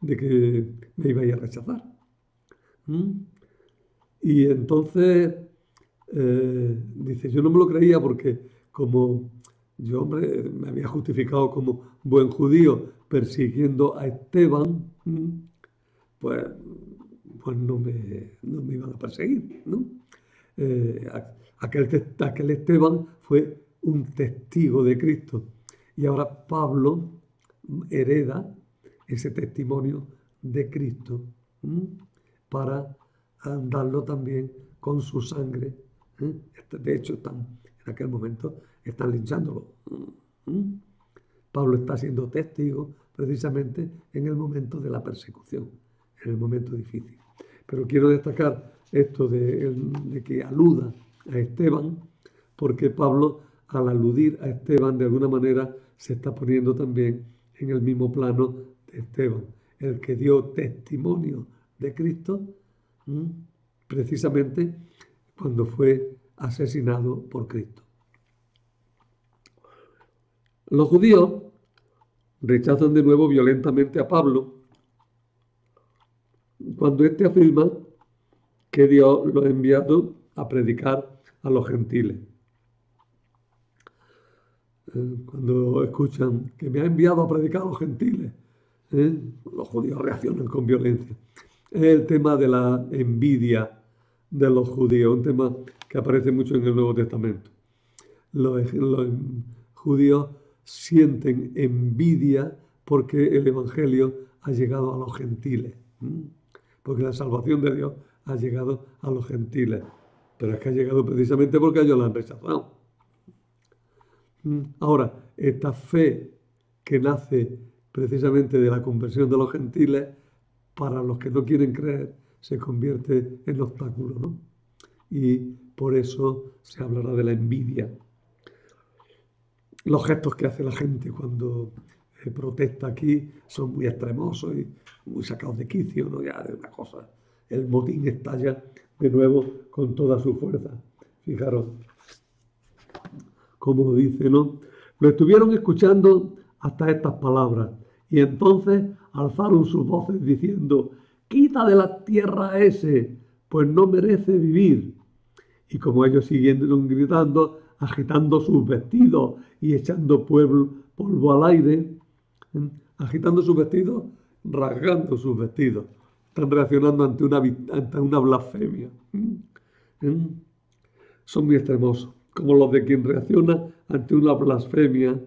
Speaker 1: de que me iba a ir a rechazar. Y entonces dice, yo no me lo creía porque como yo, hombre, me había justificado como buen judío persiguiendo a Esteban, pues no me iban a perseguir, ¿no? Aquel Esteban fue un testigo de Cristo. Y ahora Pablo hereda ese testimonio de Cristo para darlo también con su sangre. De hecho, en aquel momento están linchándolo. Pablo está siendo testigo precisamente en el momento de la persecución, en el momento difícil. Pero quiero destacar esto de que aluda a Esteban, porque Pablo, al aludir a Esteban, de alguna manera se está poniendo también en el mismo plano de Esteban, el que dio testimonio de Cristo, precisamente cuando fue asesinado por Cristo. Los judíos rechazan de nuevo violentamente a Pablo cuando éste afirma que Dios lo ha enviado a predicar a los gentiles. Cuando escuchan que me ha enviado a predicar a los gentiles, los judíos reaccionan con violencia. Es el tema de la envidia de los judíos, un tema que aparece mucho en el Nuevo Testamento. Los judíos sienten envidia porque el Evangelio ha llegado a los gentiles, porque la salvación de Dios ha llegado a los gentiles, pero es que ha llegado precisamente porque ellos la han rechazado. Ahora, esta fe que nace precisamente de la conversión de los gentiles, para los que no quieren creer, se convierte en obstáculo, ¿no? Y por eso se hablará de la envidia. Los gestos que hace la gente cuando protesta aquí son muy extremosos y muy sacados de quicio, ¿no? Ya de una cosa. El motín estalla de nuevo con toda su fuerza. Fijaros cómo lo dice, ¿no? Lo estuvieron escuchando hasta estas palabras y entonces alzaron sus voces diciendo, quita de la tierra a ese, pues no merece vivir. Y como ellos siguieron gritando, agitando sus vestidos y echando polvo al aire, agitando sus vestidos, rasgando sus vestidos. Están reaccionando ante una blasfemia. Son muy extremosos, como los de quien reacciona ante una blasfemia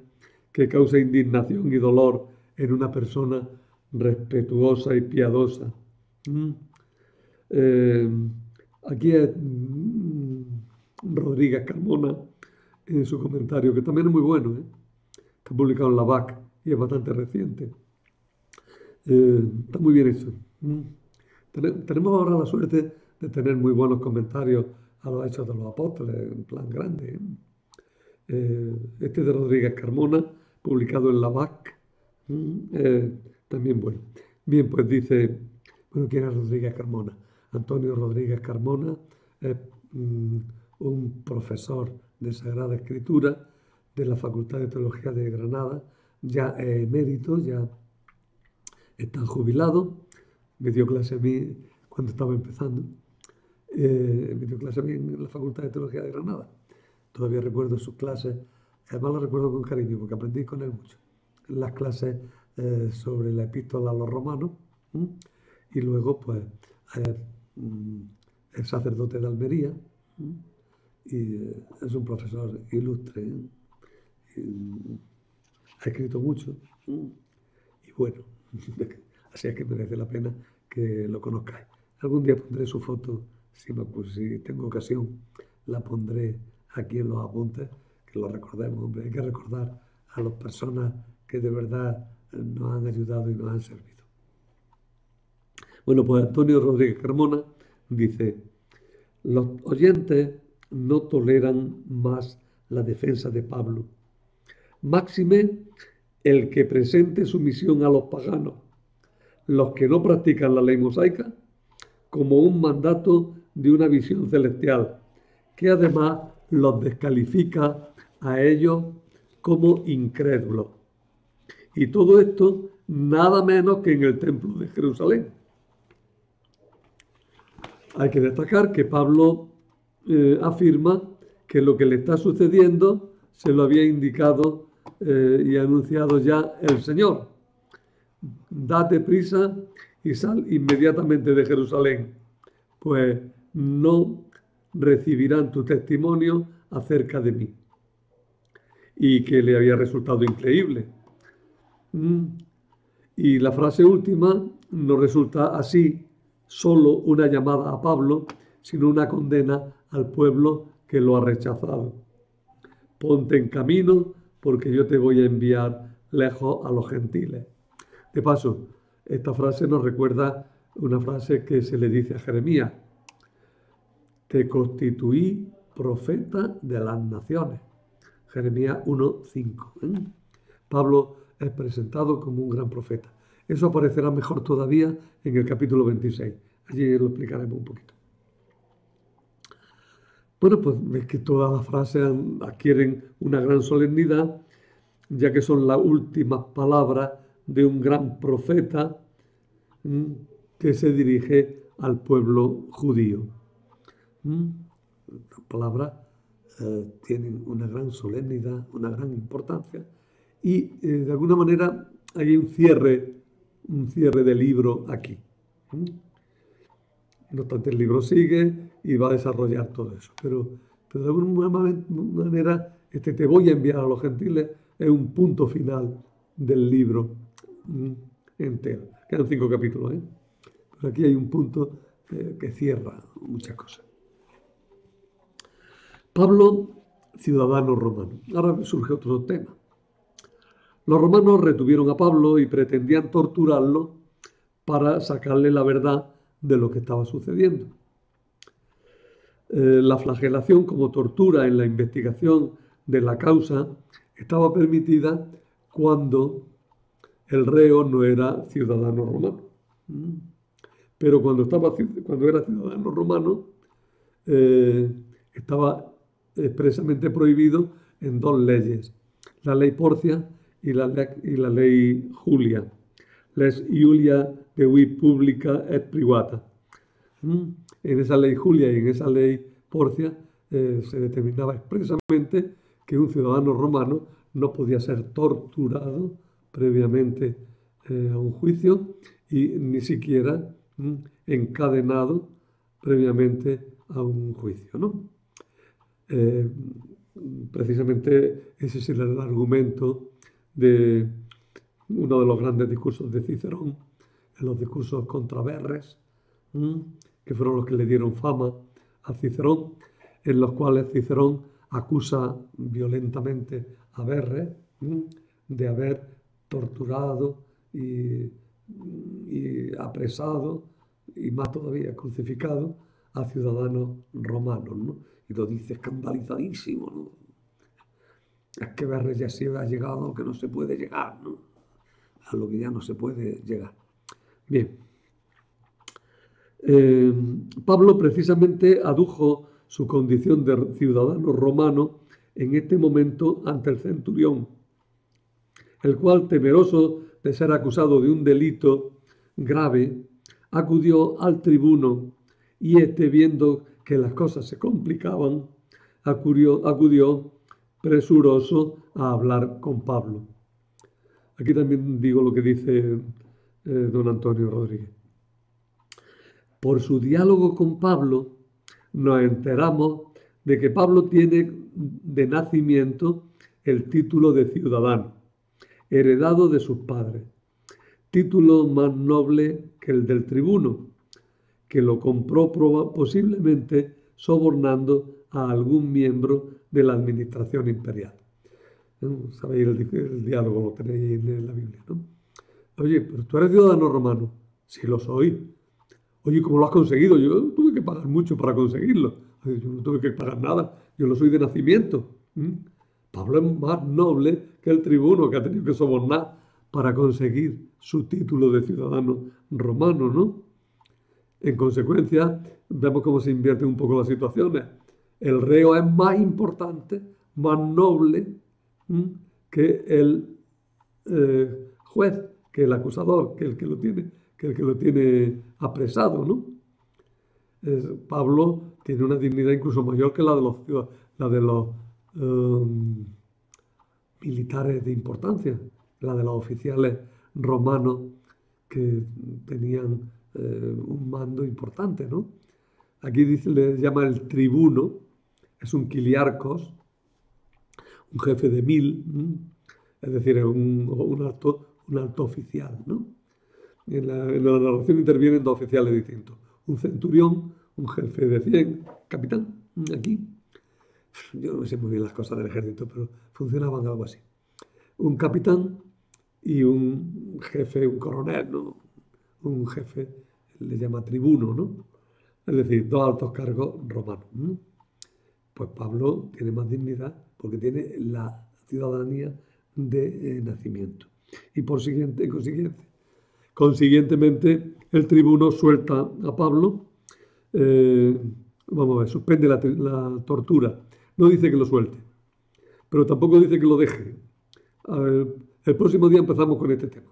Speaker 1: que causa indignación y dolor en una persona respetuosa y piadosa. Aquí es Rodríguez Carmona en su comentario, que también es muy bueno, está publicado en la BAC y es bastante reciente. Está muy bien hecho. Tenemos ahora la suerte de tener muy buenos comentarios a los Hechos de los Apóstoles, en plan grande. Este de Rodríguez Carmona, publicado en la BAC, también bueno. Bien, pues dice, bueno, ¿quién es Rodríguez Carmona? Antonio Rodríguez Carmona es un profesor de Sagrada Escritura de la Facultad de Teología de Granada, ya emérito, ya está jubilado, me dio clase a mí cuando estaba empezando. me dio clase a mí en la Facultad de Teología de Granada. Todavía recuerdo sus clases, además las recuerdo con cariño porque aprendí con él mucho. Las clases sobre la epístola a los romanos, y luego pues es sacerdote de Almería, y es un profesor ilustre, ha escrito mucho, y bueno, así es que merece la pena que lo conozcáis. Algún día pondré su foto, si tengo ocasión, la pondré aquí en los apuntes, que lo recordemos, hombre, hay que recordar a las personas que de verdad nos han ayudado y nos han servido. Bueno, pues Antonio Rodríguez Carmona dice: los oyentes no toleran más la defensa de Pablo. Máxime el que presente sumisión a los paganos, los que no practican la ley mosaica, como un mandato de una visión celestial, que además los descalifica a ellos como incrédulos. Y todo esto nada menos que en el templo de Jerusalén. Hay que destacar que Pablo afirma que lo que le está sucediendo se lo había indicado y anunciado ya el Señor. Date prisa y sal inmediatamente de Jerusalén, pues no recibirán tu testimonio acerca de mí. Y que le había resultado increíble. Y la frase última no resulta así solo una llamada a Pablo, sino una condena al pueblo que lo ha rechazado. Ponte en camino porque yo te voy a enviar lejos a los gentiles. De paso, esta frase nos recuerda una frase que se le dice a Jeremías: te constituí profeta de las naciones. Jeremías 1:5. Pablo es presentado como un gran profeta. Eso aparecerá mejor todavía en el capítulo 26. Allí lo explicaremos un poquito. Bueno, pues es que todas las frases adquieren una gran solemnidad, ya que son las últimas palabras de un gran profeta que se dirige al pueblo judío. Las palabras tienen una gran solemnidad, una gran importancia, y de alguna manera hay un cierre de libro aquí. No obstante, el libro sigue y va a desarrollar todo eso. Pero de alguna manera, te voy a enviar a los gentiles es un punto final del libro entero. Quedan 5 capítulos, pero aquí hay un punto que cierra muchas cosas. Pablo, ciudadano romano. Ahora surge otro tema. Los romanos retuvieron a Pablo y pretendían torturarlo para sacarle la verdad de lo que estaba sucediendo. La flagelación como tortura en la investigación de la causa estaba permitida cuando el reo no era ciudadano romano. Pero cuando era ciudadano romano, estaba expresamente prohibido en 2 leyes: la ley Porcia y la ley Julia. Les Iulia deui publica et privata. En esa ley Julia y en esa ley Porcia se determinaba expresamente que un ciudadano romano no podía ser torturado previamente a un juicio y ni siquiera encadenado previamente a un juicio, ¿no? Precisamente ese es el argumento de uno de los grandes discursos de Cicerón, en los discursos contra Verres, que fueron los que le dieron fama a Cicerón, en los cuales Cicerón acusa violentamente a Verres de haber torturado y apresado, y más todavía crucificado, a ciudadanos romanos, ¿no? Y lo dice escandalizadísimo, ¿no? Es que Verres ya se ha llegado a lo que no se puede llegar, ¿no? A lo que ya no se puede llegar. Bien. Pablo precisamente adujo su condición de ciudadano romano en este momento ante el centurión, el cual, temeroso de ser acusado de un delito grave, acudió al tribuno y viendo que las cosas se complicaban, acudió presuroso a hablar con Pablo. Aquí también digo lo que dice don Antonio Rodríguez. Por su diálogo con Pablo, nos enteramos de que Pablo tiene de nacimiento el título de ciudadano, heredado de sus padres, título más noble que el del tribuno, que lo compró posiblemente sobornando a algún miembro de la administración imperial. Sabéis el diálogo, lo tenéis en la Biblia, ¿no? Oye, pero tú eres ciudadano romano. Sí lo soy. Oye, ¿cómo lo has conseguido? Yo tuve que pagar mucho para conseguirlo. Yo no tuve que pagar nada. Yo lo soy de nacimiento. Pablo es más noble que el tribuno que ha tenido que sobornar para conseguir su título de ciudadano romano, ¿no? En consecuencia, vemos cómo se invierten un poco las situaciones. El reo es más importante, más noble que el juez, que el acusador, que el que lo tiene apresado, ¿no? Pablo tiene una dignidad incluso mayor que la de los militares de importancia, la de los oficiales romanos que tenían un mando importante, ¿no? Aquí le llama el tribuno, es un quiliarcos, un jefe de 1000, es decir, un alto oficial, ¿no? En la narración intervienen dos oficiales distintos, un centurión, un jefe de 100, capitán, aquí. Yo no sé muy bien las cosas del ejército, pero funcionaban algo así. Un capitán y un jefe, un coronel, ¿no? Un jefe, le llama tribuno, ¿no? Es decir, dos altos cargos romanos. Pues Pablo tiene más dignidad porque tiene la ciudadanía de nacimiento. Y consiguientemente, el tribuno suelta a Pablo, vamos a ver, suspende la tortura. No dice que lo suelte, pero tampoco dice que lo deje. El próximo día empezamos con este tema.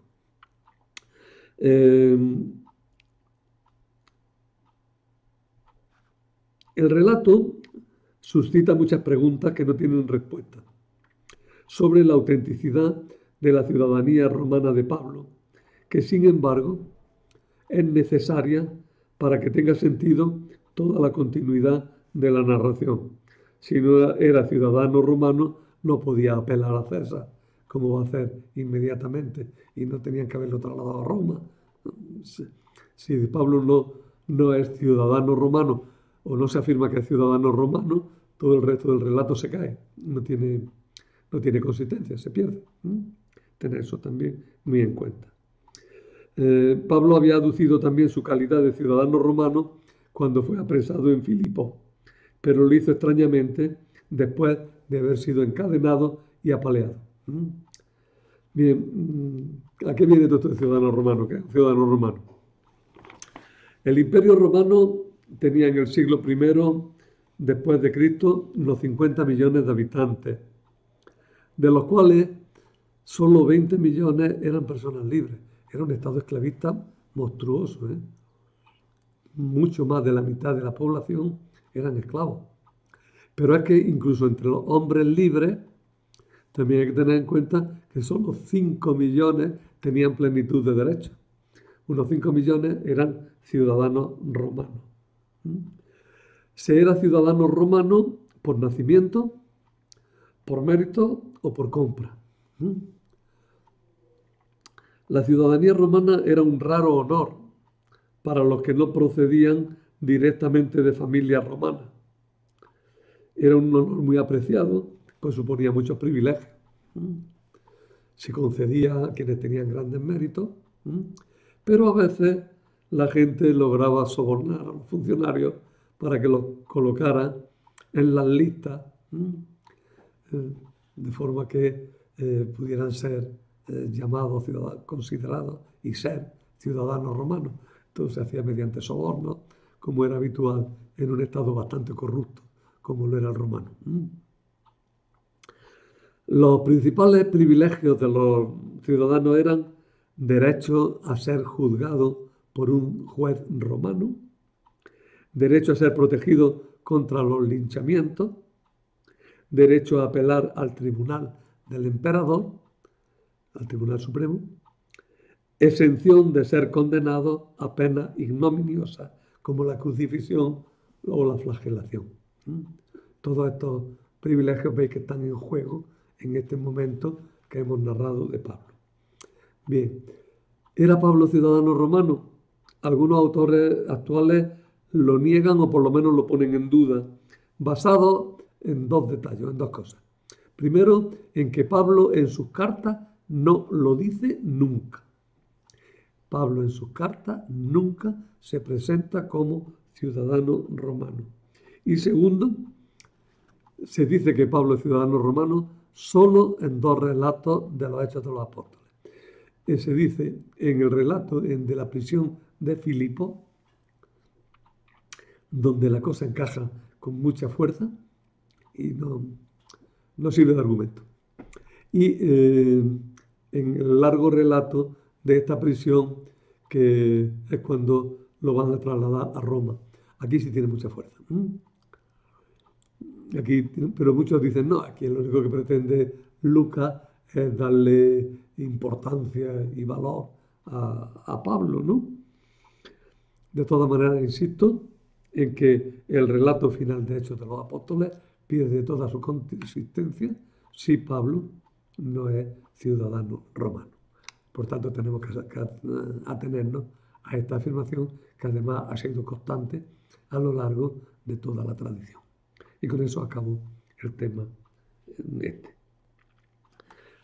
Speaker 1: El relato suscita muchas preguntas que no tienen respuesta sobre la autenticidad de la ciudadanía romana de Pablo, que sin embargo es necesaria para que tenga sentido toda la continuidad de la narración. Si no era ciudadano romano, no podía apelar a César, como va a hacer inmediatamente, y no tenían que haberlo trasladado a Roma. Si Pablo no es ciudadano romano o no se afirma que es ciudadano romano, todo el resto del relato se cae, no tiene consistencia, se pierde. Tener eso también muy en cuenta. Pablo había aducido también su calidad de ciudadano romano cuando fue apresado en Filipo, pero lo hizo extrañamente después de haber sido encadenado y apaleado. Bien, ¿a qué viene todo esto de ciudadano romano? ¿Qué es un ciudadano romano? El Imperio Romano tenía en el siglo I después de Cristo unos 50 millones de habitantes, de los cuales solo 20 millones eran personas libres. Era un estado esclavista monstruoso, ¿eh? Mucho más de la mitad de la población eran esclavos. Pero es que incluso entre los hombres libres, también hay que tener en cuenta que solo 5 millones tenían plenitud de derechos. Unos 5 millones eran ciudadanos romanos. Se era ciudadano romano por nacimiento, por mérito o por compra. La ciudadanía romana era un raro honor para los que no procedían directamente de familias romanas. Era un honor muy apreciado, pues suponía muchos privilegios. Se concedía a quienes tenían grandes méritos, pero a veces la gente lograba sobornar a los funcionarios para que los colocaran en las listas, de forma que pudieran ser llamados, considerados y ser ciudadanos romanos. Todo se hacía mediante sobornos, como era habitual en un estado bastante corrupto, como lo era el romano. Los principales privilegios de los ciudadanos eran derecho a ser juzgado por un juez romano, derecho a ser protegido contra los linchamientos, derecho a apelar al tribunal del emperador, al Tribunal Supremo, exención de ser condenado a penas ignominiosas como la crucifixión o la flagelación. Todos estos privilegios veis que están en juego en este momento que hemos narrado de Pablo. Bien, ¿era Pablo ciudadano romano? Algunos autores actuales lo niegan o por lo menos lo ponen en duda, basado en dos detalles, en dos cosas. Primero, en que Pablo en sus cartas no lo dice nunca. Pablo en sus cartas nunca se presenta como ciudadano romano. Y segundo, se dice que Pablo es ciudadano romano solo en dos relatos de los Hechos de los Apóstoles. Se dice en el relato de la prisión de Filipo, donde la cosa encaja con mucha fuerza y no sirve de argumento. Y en el largo relato de esta prisión, que es cuando lo van a trasladar a Roma. Aquí sí tiene mucha fuerza. Aquí, pero muchos dicen, no, aquí lo único que pretende Lucas es darle importancia y valor a Pablo, ¿no? De todas maneras, insisto en que el relato final de Hechos de los Apóstoles pierde toda su consistencia si Pablo no es ciudadano romano. Por tanto, tenemos que atenernos a esta afirmación que además ha sido constante a lo largo de toda la tradición. Y con eso acabo el tema este.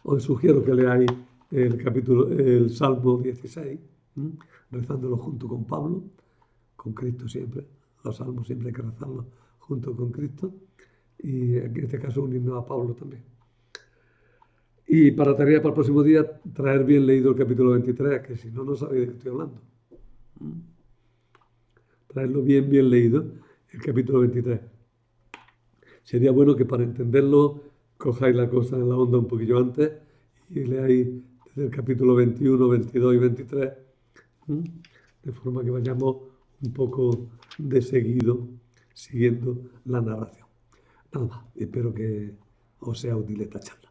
Speaker 1: Os sugiero que leáis el Salmo 16, rezándolo junto con Pablo, con Cristo siempre. Los salmos siempre hay que rezarlos junto con Cristo. Y en este caso un himno a Pablo también. Y para tarea para el próximo día, traer bien leído el capítulo 23, que si no, no sabéis de qué estoy hablando. Traerlo bien leído, el capítulo 23. Sería bueno que para entenderlo cojáis la cosa en la onda un poquillo antes y leáis desde el capítulo 21, 22 y 23, de forma que vayamos un poco de seguido siguiendo la narración. Nada más, espero que os sea útil esta charla.